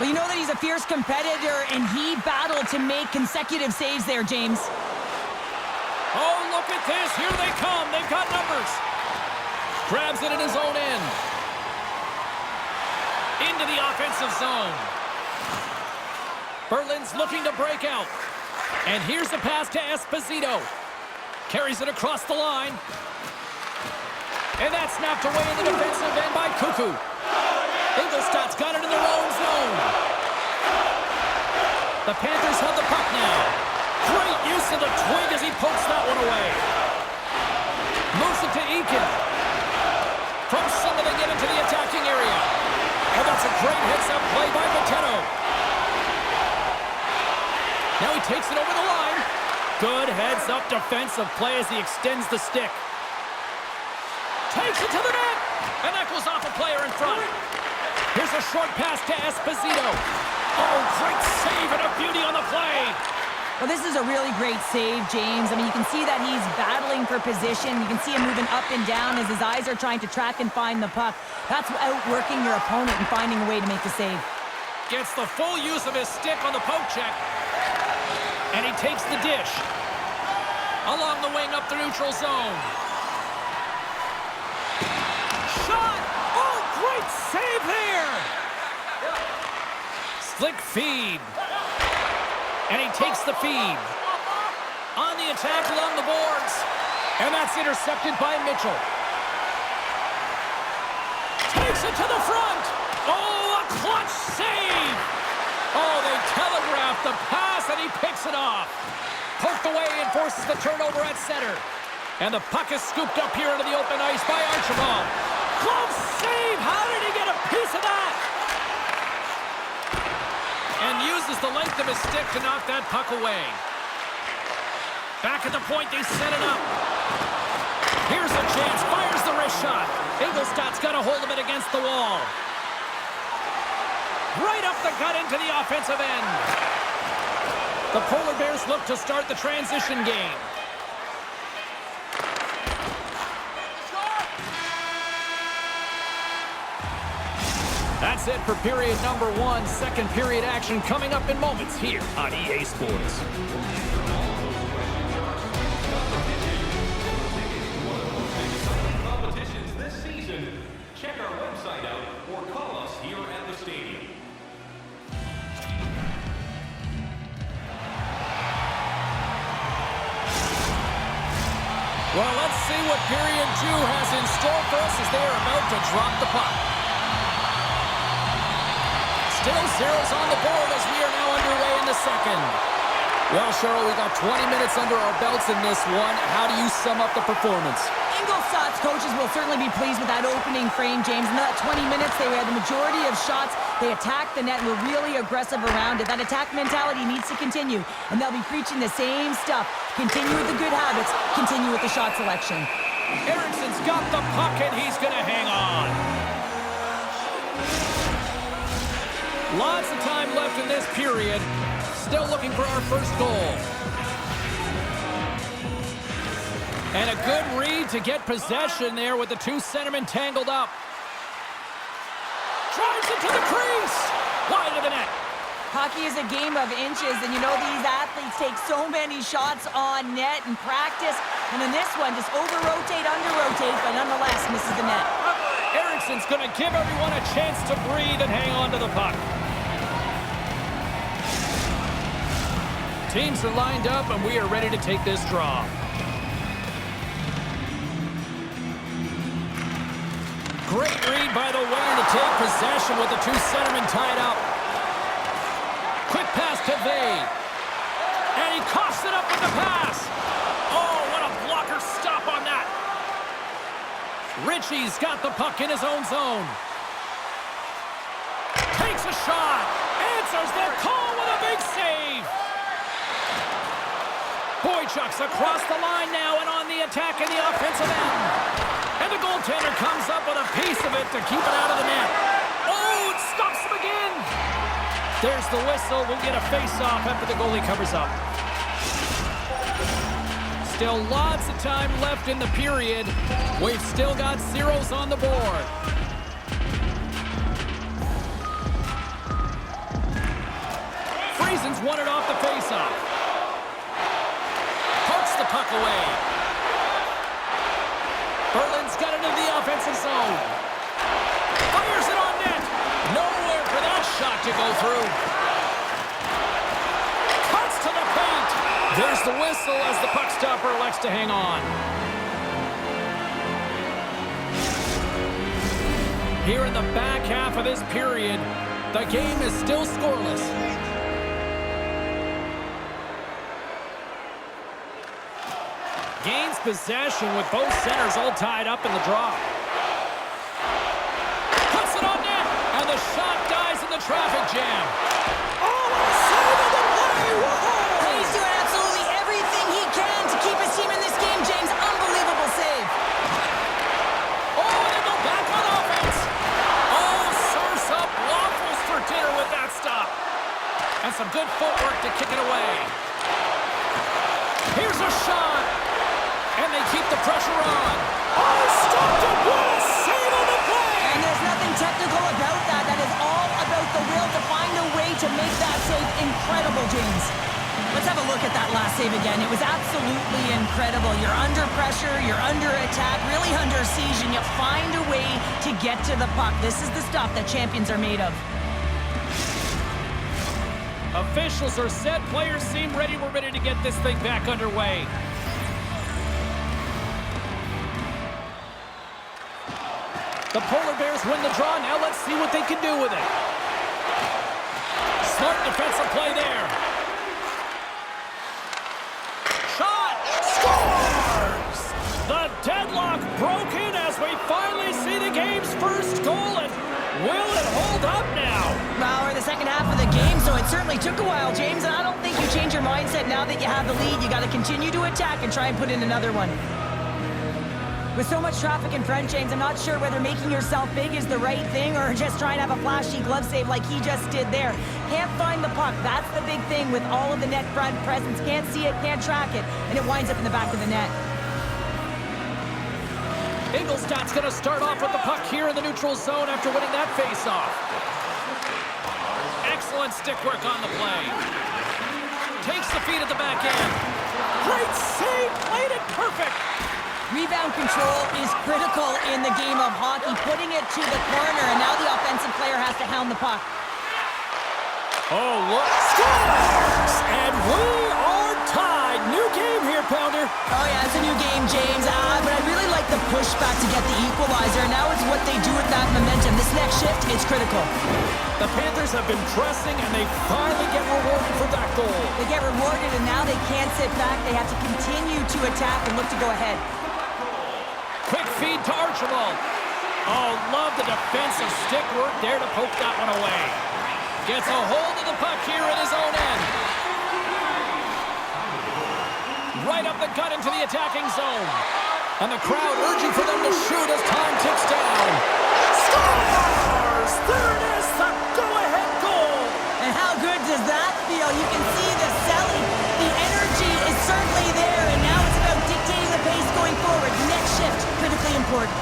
Well, you know that he's a fierce competitor, and he battled to make consecutive saves there, James. Oh, look at this. Here they come. They've got numbers. Grabs it in his own end. Into the offensive zone. Berlin's looking to break out. And here's the pass to Esposito. Carries it across the line. And that's snapped away in the defensive end by Cuckoo. Ingolstadt's got it in their own zone. The Panthers have the puck now. Great use of the twig as he pokes that one away. Moves it to Eakin. From something get into the attacking area. And that's a great heads-up play by Botetto. Now he takes it over the line. Good heads-up defensive play as he extends the stick. Takes it to the net. And that goes off a player in front. Here's a short pass to Esposito. Oh, great save and a beauty on the play. Well, this is a really great save, James. I mean, you can see that he's battling for position. You can see him moving up and down as his eyes are trying to track and find the puck. That's outworking your opponent and finding a way to make the save. Gets the full use of his stick on the poke check. And he takes the dish. Along the wing up the neutral zone. Shot! Oh, great save there! Slick feed. And he takes the feed. On the attack along the boards. And that's intercepted by Mitchell. Takes it to the front. Oh, a clutch save. Oh, they telegraphed the pass, and he picks it off. Poked away and forces the turnover at center. And the puck is scooped up here into the open ice by Archibald. Close save. How did he get a piece of that? And uses the length of his stick to knock that puck away. Back at the point, they set it up. Here's a chance. Fires the wrist shot. Ingolstadt's got a hold of it against the wall. Right up the gut into the offensive end. The Polar Bears look to start the transition game. That's it for period number 1. Second period action coming up in moments here on EA Sports. Competitions this season. Check our website out or call us here at the stadium. Well, let's see what period 2 has in store for us as they are about to drop the puck. Still zeros on the board as we are now underway in the second. Well, Cheryl, we got 20 minutes under our belts in this one. How do you sum up the performance? Ingolstadt's coaches will certainly be pleased with that opening frame, James. In that 20 minutes, they had the majority of shots. They attacked the net and were really aggressive around it. That attack mentality needs to continue, and they'll be preaching the same stuff. Continue with the good habits. Continue with the shot selection. Ericsson's got the puck, and he's going to hang on. Lots of time left in this period. Still looking for our first goal. And a good read to get possession there with the two centermen tangled up. Drives it to the crease. Wide of the net. Hockey is a game of inches, and you know these athletes take so many shots on net in practice. And in this one, just over-rotate, under-rotate, but nonetheless misses the net. Ericsson's going to give everyone a chance to breathe and hang on to the puck. Teams are lined up, and we are ready to take this draw. Great read by the winger to take possession with the two centermen tied up. Quick pass to Vade. And he coughs it up with the pass. Oh, what a blocker stop on that. Ritchie's got the puck in his own zone. Takes a shot. Answers the call with a big save. Boychuk's across the line now and on the attack in the offensive end. And the goaltender comes up with a piece of it to keep it out of the net. Oh, it stops him again. There's the whistle. We'll get a face-off after the goalie covers up. Still lots of time left in the period. We've still got zeros on the board. won it off the faceoff. Pokes the puck away. Berlin's got it into the offensive zone. Fires it on net. Nowhere for that shot to go through. Cuts to the paint. There's the whistle as the puck stopper elects to hang on. Here in the back half of this period, the game is still scoreless. Gains possession with both centers all tied up in the draw. Puts it on net, and the shot dies in the traffic jam. Oh, what a save of the play! Whoa! He's doing absolutely everything he can to keep his team in this game, James. Unbelievable save. Oh, and they go back on offense. Oh, serves up waffles for dinner with that stop. And some good footwork to kick it away. Here's a shot. And they keep the pressure on. Oh, stopped it. What a save on the play. And there's nothing technical about that. That is all about the will to find a way to make that save incredible, James. Let's have a look at that last save again. It was absolutely incredible. You're under pressure, you're under attack, really under siege, and you find a way to get to the puck. This is the stuff that champions are made of. Officials are set. Players seem ready. We're ready to get this thing back underway. The Polar Bears win the draw. Now let's see what they can do with it. Smart defensive play there. Shot! Scores! The deadlock broken as we finally see the game's first goal. And will it hold up now? Well, we're in the second half of the game, so it certainly took a while, James. And I don't think you change your mindset now that you have the lead. You got to continue to attack and try and put in another one. With so much traffic in front, James, I'm not sure whether making yourself big is the right thing or just trying to have a flashy glove save like he just did there. Can't find the puck. That's the big thing with all of the net front presence. Can't see it, can't track it, and it winds up in the back of the net. Ingolstadt's going to start off with the puck here in the neutral zone after winning that faceoff. Excellent stick work on the play. Takes the feed at the back end. Great save, played it perfect. Rebound control is critical in the game of hockey, putting it to the corner, and now the offensive player has to hound the puck. Oh, look. Scores! And we are tied. New game here, Pounder. Oh, yeah, it's a new game, James. But I really like the pushback to get the equalizer. Now it's what they do with that momentum. This next shift is critical. The Panthers have been pressing, and they finally get rewarded for that goal. They get rewarded, and now they can't sit back. They have to continue to attack and look to go ahead. Quick feed to Archibald. Oh, love the defensive stick work there to poke that one away. Gets a hold of the puck here in his own end. Right up the gut into the attacking zone. And the crowd urging for them to shoot as time ticks down. Scores! There it is, the go-ahead goal. And how good does that feel? You can see the selling. The energy is certainly there, and now it's about dictating the pace going forward. The next shift, critically important.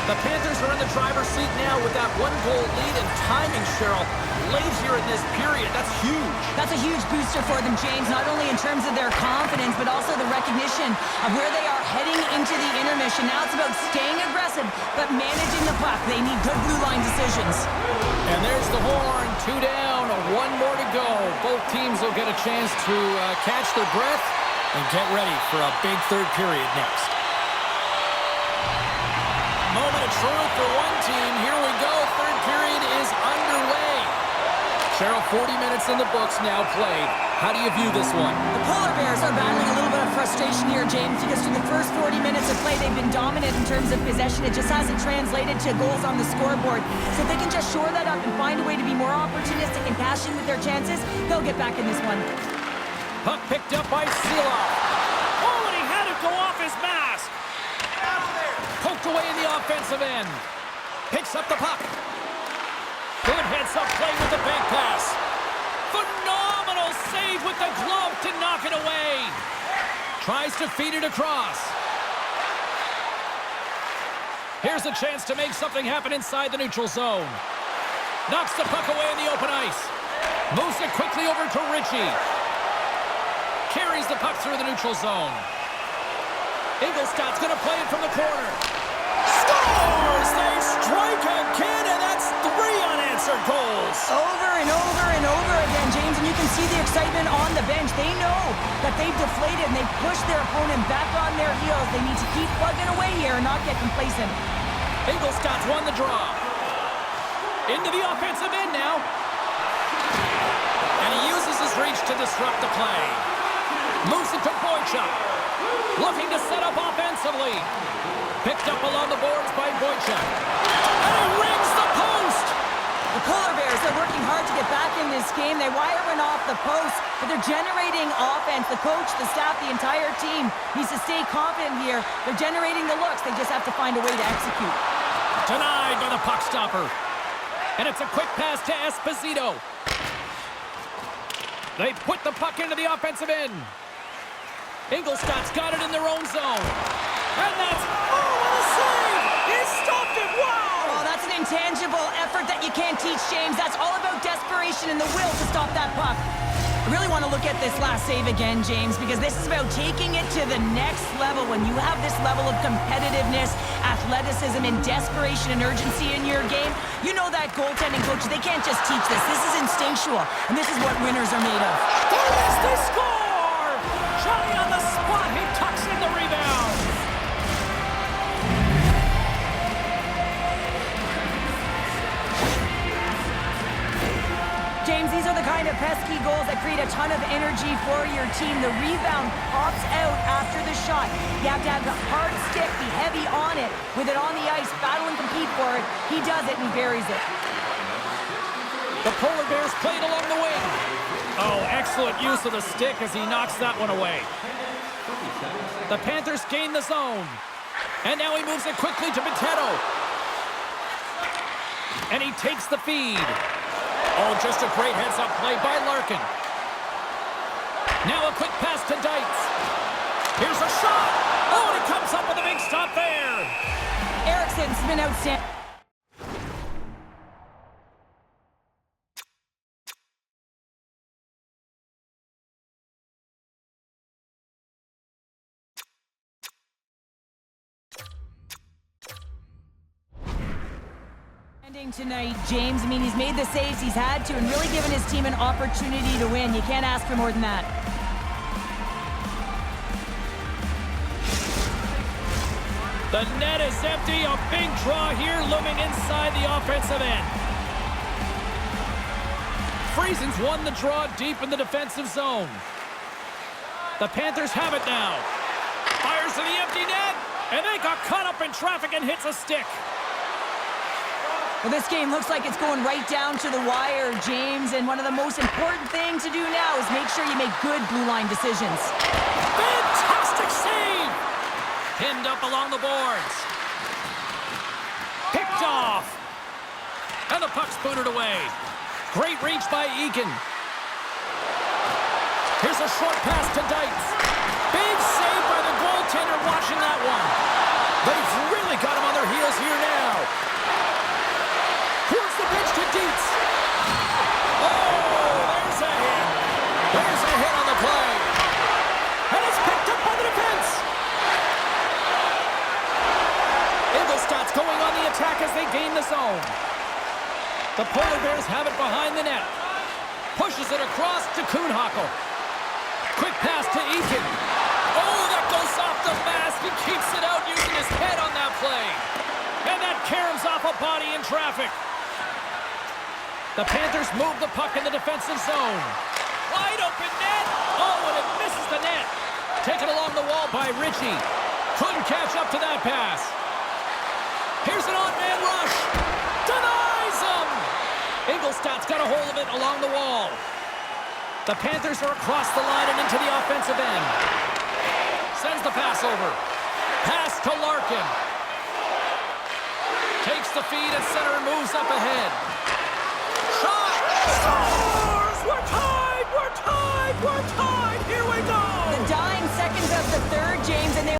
The Panthers are in the driver's seat now with that one-goal lead and timing, Cheryl. Late here in this period, that's huge. That's a huge booster for them, James, not only in terms of their confidence, but also the recognition of where they are heading into the intermission. Now it's about staying aggressive, but managing the puck. They need good blue line decisions. And there's the horn, 2 down, 1 more to go. Both teams will get a chance to catch their breath and get ready for a big third period next. Moment of truth for one team. Here we go. Third period is underway. Cheryl, 40 minutes in the books now played. How do you view this one? The Polar Bears are battling a little bit of frustration here, James, because through the first 40 minutes of play, they've been dominant in terms of possession. It just hasn't translated to goals on the scoreboard. So if they can just shore that up and find a way to be more opportunistic and cash in with their chances, they'll get back in this one. Puck picked up by Seeloff. Oh, and he had it go off his mask. Poked away in the offensive end. Picks up the puck. Good heads-up play with the bank pass. Phenomenal save with the glove to knock it away. Tries to feed it across. Here's a chance to make something happen inside the neutral zone. Knocks the puck away in the open ice. Moves it quickly over to Ritchie. Carries the puck through the neutral zone. Ingolstadt's going to play it from the corner. Scores! They strike again, and that's 3 unanswered goals. Over and over and over again, James, and you can see the excitement on the bench. They know that they've deflated and they've pushed their opponent back on their heels. They need to keep plugging away here and not get complacent. Ingolstadt's won the draw. Into the offensive end now. And he uses his reach to disrupt the play. Moves it to Boychuk. Looking to set up offensively. Picked up along the boards by Boychuk. And he rings the post! The Polar Bears, they're working hard to get back in this game. They wire one off the post, but they're generating offense. The coach, the staff, the entire team needs to stay confident here. They're generating the looks. They just have to find a way to execute. Denied by the puck stopper. And it's a quick pass to Esposito. They put the puck into the offensive end. Ingolstadt's got it in their own zone. And that's... Oh, what a save! He stopped it! Wow! Oh, that's an intangible effort that you can't teach, James. That's all about desperation and the will to stop that puck. I really want to look at this last save again, James, because this is about taking it to the next level. When you have this level of competitiveness, athleticism, and desperation and urgency in your game, you know that goaltending coaches, they can't just teach this. This is instinctual, and this is what winners are made of. There is the score! Johnny on the spot, he tucks in the rebound. James, these are the kind of pesky goals that create a ton of energy for your team. The rebound pops out after the shot. You have to have the hard stick, be heavy on it, with it on the ice, battle and compete for it. He does it and he buries it. The Polar Bears played along the wing. Oh, excellent use of the stick as he knocks that one away. The Panthers gain the zone. And now he moves it quickly to Potato. And he takes the feed. Oh, just a great heads-up play by Larkin. Now a quick pass to Dietz. Here's a shot. Oh, and he comes up with a big stop there. Eriksson's been outstanding. Tonight, James. I mean, he's made the saves he's had to and really given his team an opportunity to win. You can't ask for more than that. The net is empty. A big draw here looming inside the offensive end. Friesen's won the draw deep in the defensive zone. The Panthers have it now. Fires to the empty net, and they got caught up in traffic and hits a stick. Well, this game looks like it's going right down to the wire, James, and one of the most important things to do now is make sure you make good blue line decisions. Fantastic save! Pinned up along the boards. Picked off. And the puck's booted away. Great reach by Eakin. Here's a short pass to Dietz. Big save by the goaltender watching that one. They've really got him on their heels here now. Here's the pitch to Dietz. Oh, there's a hit. There's a hit on the play. And it's picked up by the defense. Ingolstadt's going on the attack as they gain the zone. The Polar Bears have it behind the net. Pushes it across to Kuhnhackl. Quick pass to Eakin. Oh, that goes off the mask. He keeps it out using his head on that play. And that caroms off a body in traffic. The Panthers move the puck in the defensive zone. Wide open net. Oh, and it misses the net. Taken along the wall by Ritchie. Couldn't catch up to that pass. Here's an on-man rush. Denies him. Ingolstadt's got a hold of it along the wall. The Panthers are across the line and into the offensive end. Sends the pass over. Pass to Larkin. Takes the feed at center and moves up ahead. Shot! Scores! We're tied! We're tied! We're tied! Here we go! The dying seconds of the third, James, and they